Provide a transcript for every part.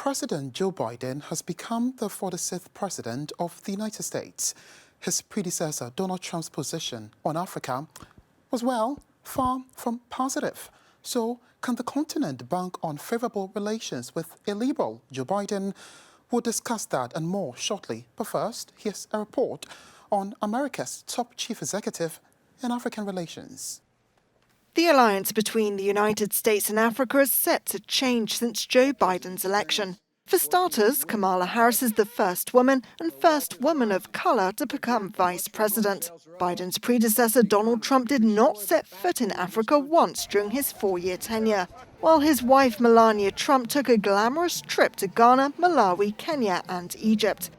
President Joe Biden has become the 46th president of the United States. His predecessor, Donald Trump's position on Africa was, well, far from positive. So can the continent bank on favorable relations with a liberal Joe Biden? We'll discuss that and more shortly. But first, here's a report on America's top chief executive in African relations. The alliance between the United States and Africa is set to change since Joe Biden's election. For starters, Kamala Harris is the first woman of color to become vice president. Biden's predecessor, Donald Trump, did not set foot in Africa once during his 4-year tenure, while his wife, Melania Trump, took a glamorous trip to Ghana, Malawi, Kenya and Egypt.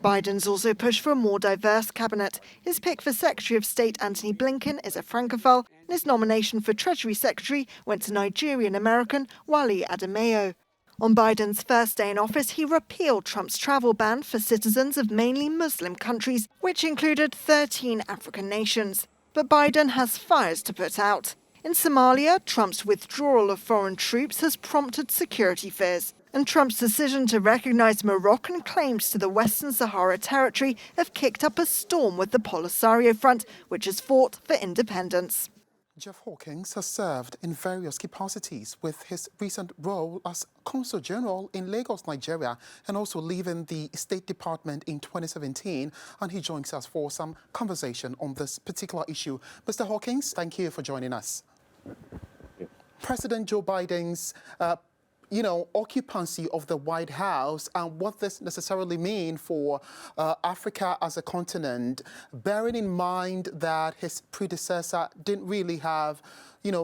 Biden's also pushed for a more diverse cabinet. His pick for Secretary of State Antony Blinken is a Francophile, and his nomination for Treasury Secretary went to Nigerian-American Wale Adebayo. On Biden's first day in office, he repealed Trump's travel ban for citizens of mainly Muslim countries, which included 13 African nations. But Biden has fires to put out. In Somalia, Trump's withdrawal of foreign troops has prompted security fears. And Trump's decision to recognize Moroccan claims to the Western Sahara territory have kicked up a storm with the Polisario Front, which has fought for independence. Jeff Hawkins has served in various capacities, with his recent role as consul general in Lagos, Nigeria, and also leaving the State Department in 2017. And he joins us for some conversation on this particular issue. Mr. Hawkins, thank you for joining us. President Joe Biden's occupancy of the White House and what this necessarily mean for Africa as a continent, bearing in mind that his predecessor didn't really have,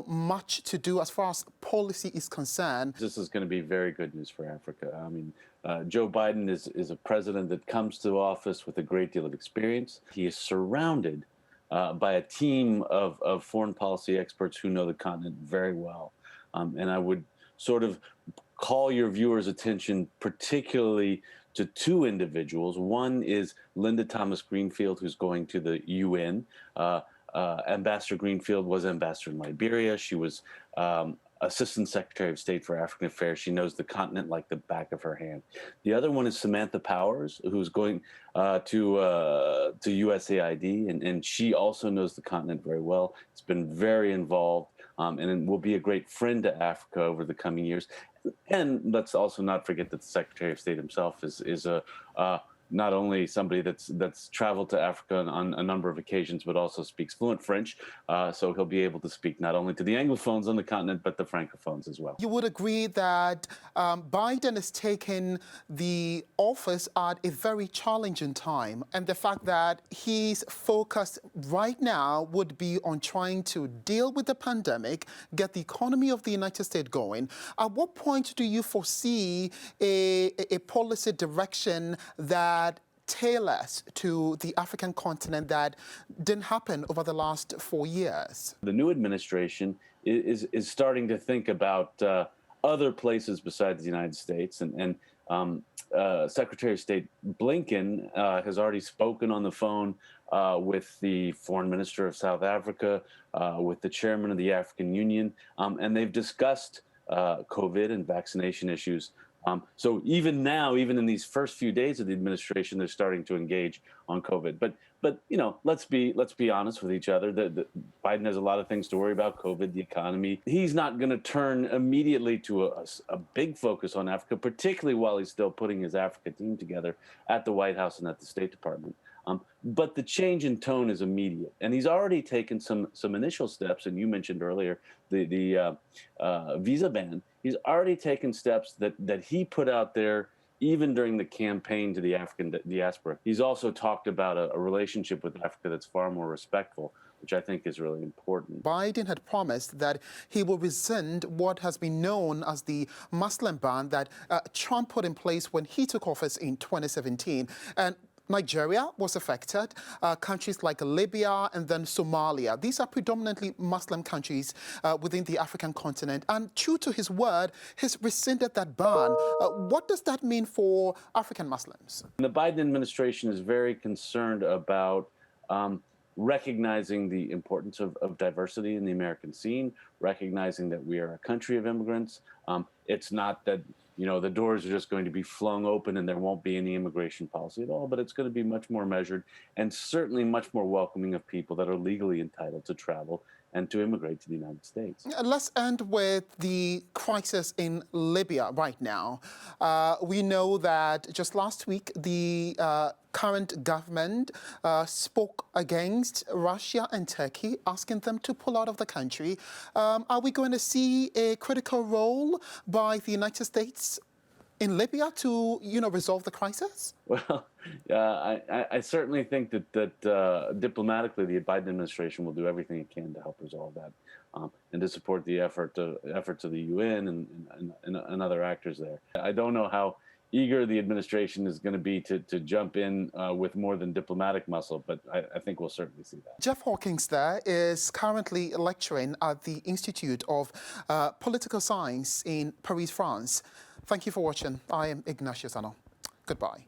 much to do as far as policy is concerned. This is going to be very good news for Africa. I mean, Joe Biden is a president that comes to office with a great deal of experience. He is surrounded by a team of foreign policy experts who know the continent very well. And I would sort of call your viewers' attention particularly to two individuals. One is Linda Thomas-Greenfield, who's going to the UN. Ambassador Greenfield was ambassador in Liberia. She was Assistant Secretary of State for African Affairs. She knows the continent like the back of her hand. The other one is Samantha Powers, who's going to USAID, and she also knows the continent very well. It's been very involved. And will be a great friend to Africa over the coming years. And let's also not forget that the Secretary of State himself is not only somebody that's traveled to Africa on a number of occasions, but also speaks fluent French. So he'll be able to speak not only to the Anglophones on the continent, but the Francophones as well. You would agree that Biden is taking the office at a very challenging time, and the fact that his focus right now would be on trying to deal with the pandemic, get the economy of the United States going. At what point do you foresee a policy direction that tailors to the African continent that didn't happen over the last 4 years? The new administration is starting to think about other places besides the United States, and Secretary of State Blinken has already spoken on the phone with the foreign minister of South Africa, with the chairman of the African Union, and they've discussed COVID and vaccination issues. So even now, even in these first few days of the administration, they're starting to engage on COVID. But let's be honest with each other. Biden has a lot of things to worry about: COVID, the economy. He's not going to turn immediately to a big focus on Africa, particularly while he's still putting his Africa team together at the White House and at the State Department. But the change in tone is immediate, and he's already taken some initial steps. And you mentioned earlier the visa ban. He's already taken steps that he put out there even during the campaign to the African diaspora. He's also talked about a relationship with Africa that's far more respectful, which I think is really important. Biden had promised that he will rescind what has been known as the Muslim ban that Trump put in place when he took office in 2017. And Nigeria was affected, countries like Libya and then Somalia. These are predominantly Muslim countries within the African continent. And true to his word, he's rescinded that ban. What does that mean for African Muslims? The Biden administration is very concerned about recognizing the importance of diversity in the American scene, recognizing that we are a country of immigrants. It's not that the doors are just going to be flung open and there won't be any immigration policy at all, but it's going to be much more measured and certainly much more welcoming of people that are legally entitled to travel and to immigrate to the United States. Let's end with the crisis in Libya right now. We know that just last week, the current government spoke against Russia and Turkey, asking them to pull out of the country. Are we going to see a critical role by the United States in Libya to, resolve the crisis? Well, I certainly think that diplomatically, the Biden administration will do everything it can to help resolve that, and to support the efforts of the UN and other actors there. I don't know how eager the administration is going to be to jump in with more than diplomatic muscle, but I think we'll certainly see that. Jeff Hawkins there is currently lecturing at the Institute of Political Science in Paris, France. Thank you for watching. I am Ignatius Ano. Goodbye.